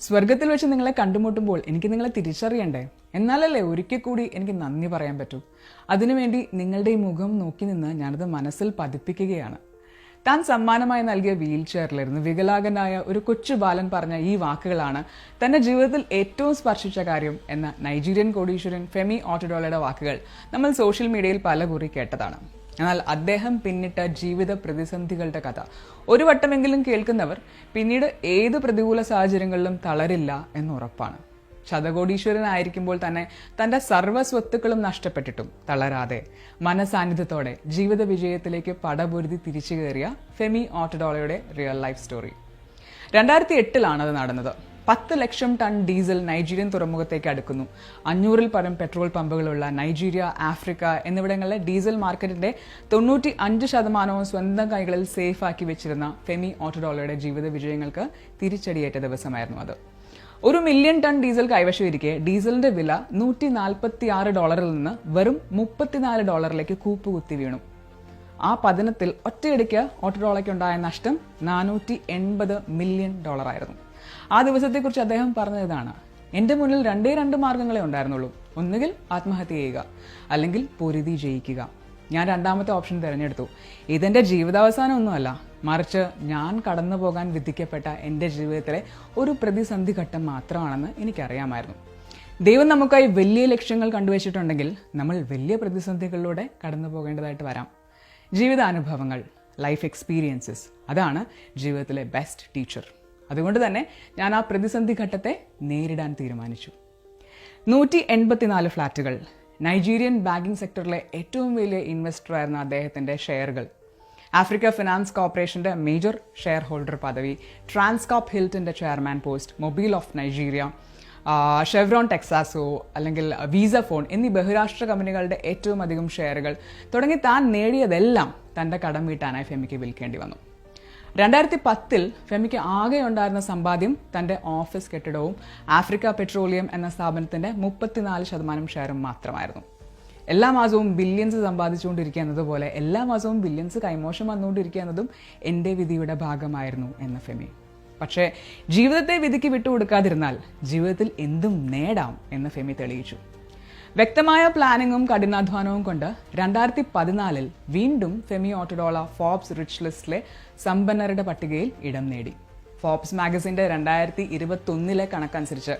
സ്വർഗത്തിൽ വെച്ച് നിങ്ങളെ കണ്ടുമുട്ടുമ്പോൾ എനിക്ക് നിങ്ങളെ തിരിച്ചറിയണ്ടേ? എന്നാലല്ലേ ഒരിക്കൽ കൂടി എനിക്ക് നന്ദി പറയാൻ പറ്റൂ. അതിനുവേണ്ടി നിങ്ങളുടെ ഈ മുഖം നോക്കി നിന്ന് ഞാനത് മനസ്സിൽ പതിപ്പിക്കുകയാണ്. താൻ സമ്മാനമായി നൽകിയ വീൽ ചെയറിലിരുന്ന് വികലാംഗനായ ഒരു കൊച്ചു ബാലൻ പറഞ്ഞ ഈ വാക്കുകളാണ് തന്റെ ജീവിതത്തിൽ ഏറ്റവും സ്പർശിച്ച കാര്യം എന്ന നൈജീരിയൻ കോടീശ്വരൻ ഫെമി ഓട്ടഡോളയുടെ വാക്കുകൾ നമ്മൾ സോഷ്യൽ മീഡിയയിൽ പലകുറി കേട്ടതാണ്. എന്നാൽ അദ്ദേഹം പിന്നിട്ട ജീവിത പ്രതിസന്ധികളുടെ കഥ ഒരു വട്ടമെങ്കിലും കേൾക്കുന്നവർ പിന്നീട് ഏത് പ്രതികൂല സാഹചര്യങ്ങളിലും തളരില്ല എന്നുറപ്പാണ്. ശതകോടീശ്വരനായിരിക്കുമ്പോൾ തന്നെ തന്റെ സർവ്വസ്വത്തുക്കളും നഷ്ടപ്പെട്ടിട്ടും തളരാതെ മനസാന്നിധ്യത്തോടെ ജീവിത വിജയത്തിലേക്ക് പടപൊരുതി തിരിച്ചു കയറിയ ഫെമി ഓട്ടഡോളയുടെ റിയൽ ലൈഫ് സ്റ്റോറി. 2008 അത് നടന്നത്. 10 ലക്ഷം ടൺ ഡീസൽ നൈജീരിയൻ തുറമുഖത്തേക്ക് അടുക്കുന്നു. 500-ൽ പരം പെട്രോൾ പമ്പുകളുള്ള നൈജീരിയ, ആഫ്രിക്ക എന്നിവിടങ്ങളിലെ ഡീസൽ മാർക്കറ്റിന്റെ 95% സ്വന്തം കൈകളിൽ സേഫ് ആക്കി വെച്ചിരുന്ന ഫെമി ഓട്ടഡോളയുടെ ജീവിത വിജയങ്ങൾക്ക് തിരിച്ചടിയേറ്റ ദിവസമായിരുന്നു അത്. $1 മില്യൺ ടൺ ഡീസൽ കൈവശമിരിക്കെ ഡീസലിന്റെ വില $146 നിന്ന് വെറും $34 കൂപ്പുകുത്തി വീണു. ആ പതനത്തിൽ ഒറ്റയടിക്ക് ഓട്ടഡോളയ്ക്കുണ്ടായ നഷ്ടം $480 മില്യൺ ആയിരുന്നു. ആ ദിവസത്തെക്കുറിച്ച് അദ്ദേഹം പറഞ്ഞതാണ്: എന്റെ മുന്നിൽ രണ്ട് മാർഗങ്ങളെ ഉണ്ടായിരുന്നുള്ളൂ. ഒന്നുകിൽ ആത്മഹത്യ ചെയ്യുക, അല്ലെങ്കിൽ പൊരുതി ജയിക്കുക. ഞാൻ രണ്ടാമത്തെ ഓപ്ഷൻ തിരഞ്ഞെടുത്തു. ഇതെന്റെ ജീവിതാവസാനം ഒന്നുമല്ല, മറിച്ച് ഞാൻ കടന്നു പോകാൻ വിധിക്കപ്പെട്ട എൻ്റെ ജീവിതത്തിലെ ഒരു പ്രതിസന്ധി ഘട്ടം മാത്രമാണെന്ന് എനിക്കറിയാമായിരുന്നു. ദൈവം നമുക്കായി വലിയ ലക്ഷ്യങ്ങൾ കണ്ടുവച്ചിട്ടുണ്ടെങ്കിൽ നമ്മൾ വലിയ പ്രതിസന്ധികളിലൂടെ കടന്നു പോകേണ്ടതായിട്ട് വരാം. ജീവിതാനുഭവങ്ങൾ, ലൈഫ് എക്സ്പീരിയൻസസ്, അതാണ് ജീവിതത്തിലെ ബെസ്റ്റ് ടീച്ചർ. അതുകൊണ്ട് തന്നെ ഞാൻ ആ പ്രതിസന്ധി ഘട്ടത്തെ നേരിടാൻ തീരുമാനിച്ചു. 184 ഫ്ലാറ്റുകൾ, നൈജീരിയൻ ബാങ്കിംഗ് സെക്ടറിലെ ഏറ്റവും വലിയ ഇൻവെസ്റ്ററായിരുന്ന അദ്ദേഹത്തിന്റെ ഷെയറുകൾ, ആഫ്രിക്ക ഫിനാൻസ് കോർപ്പറേഷന്റെ മേജർ ഷെയർ ഹോൾഡർ പദവി, ട്രാൻസ്കോപ്പ് ഹിൽട്ടന്റെ chairman post, Mobil of Nigeria, Chevron Texaco അല്ലെങ്കിൽ വീസ ഫോൺ എന്നീ ബഹുരാഷ്ട്ര കമ്പനികളുടെ ഏറ്റവും അധികം ഷെയറുകൾ തുടങ്ങി താൻ നേടിയതെല്ലാം തന്റെ കടം വീട്ടാനായി ഫെമിക്ക് വിൽക്കേണ്ടി വന്നു. 2010-ൽ ഫെമിക്ക് ആകെ ഉണ്ടായിരുന്ന സമ്പാദ്യം തന്റെ ഓഫീസ് കെട്ടിടവും ആഫ്രിക്ക പെട്രോളിയം എന്ന സ്ഥാപനത്തിന്റെ 34% ഷെയറും മാത്രമായിരുന്നു. എല്ലാ മാസവും ബില്യൺസ് സമ്പാദിച്ചുകൊണ്ടിരിക്കുക എന്നതുപോലെ എല്ലാ മാസവും ബില്യൺസ് കൈമോശം വന്നുകൊണ്ടിരിക്കുക എന്നതും എൻ്റെ വിധിയുടെ ഭാഗമായിരുന്നു എന്ന ഫെമി. പക്ഷേ ജീവിതത്തെ വിധിക്ക് വിട്ടുകൊടുക്കാതിരുന്നാൽ ജീവിതത്തിൽ എന്തും നേടാം എന്ന് ഫെമി തെളിയിച്ചു. വ്യക്തമായ പ്ലാനിങ്ങും കഠിനാധ്വാനവും കൊണ്ട് 2014-ൽ വീണ്ടും ഫെമി ഓട്ടഡോള ഫോബ്സ് റിച്ച് ലിസ്റ്റിലെ സമ്പന്നരുടെ പട്ടികയിൽ ഇടം നേടി. ഫോബ്സ് മാഗസിന്റെ 2021-ലെ കണക്കനുസരിച്ച്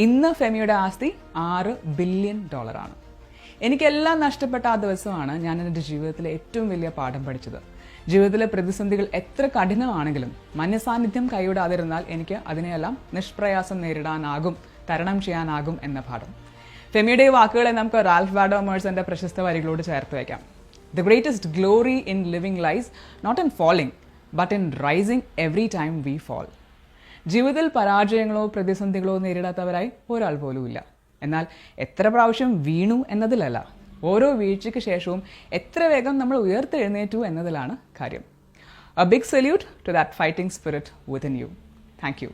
ഇന്ന് ഫെമിയുടെ ആസ്തി $6 ബില്യൺ ആണ്. എനിക്കെല്ലാം നഷ്ടപ്പെട്ട ആ ദിവസമാണ് ഞാൻ എൻ്റെ ജീവിതത്തിലെ ഏറ്റവും വലിയ പാഠം പഠിച്ചത്. ജീവിതത്തിലെ പ്രതിസന്ധികൾ എത്ര കഠിനമാണെങ്കിലും മനസാന്നിധ്യം കൈവിടാതിരുന്നാൽ എനിക്ക് അതിനെയെല്ലാം നിഷ്പ്രയാസം നേരിടാനാകും, തരണം ചെയ്യാനാകും എന്ന പാഠം. ഫെമിയുടെ ഈ വാക്കുകളെ നമുക്ക് റാൽഫ് വാഡോ എമേഴ്സന്റെ പ്രശസ്ത വരികളോട് ചേർത്ത് വയ്ക്കാം. The greatest glory in living lies not in falling but in rising every time we fall. ജീവിതത്തിൽ പരാജയങ്ങളോ പ്രതിസന്ധികളോ നേരിടാത്തവരായി ഒരാൾ പോലും ഇല്ല. എന്നാൽ എത്ര പ്രാവശ്യം വീണു എന്നതിലല്ല, ഓരോ വീഴ്ചയ്ക്ക് ശേഷവും എത്ര വേഗം നമ്മൾ ഉയർത്തെഴുന്നേറ്റു എന്നതിലാണ് കാര്യം. A big salute to that fighting spirit within you. Thank you.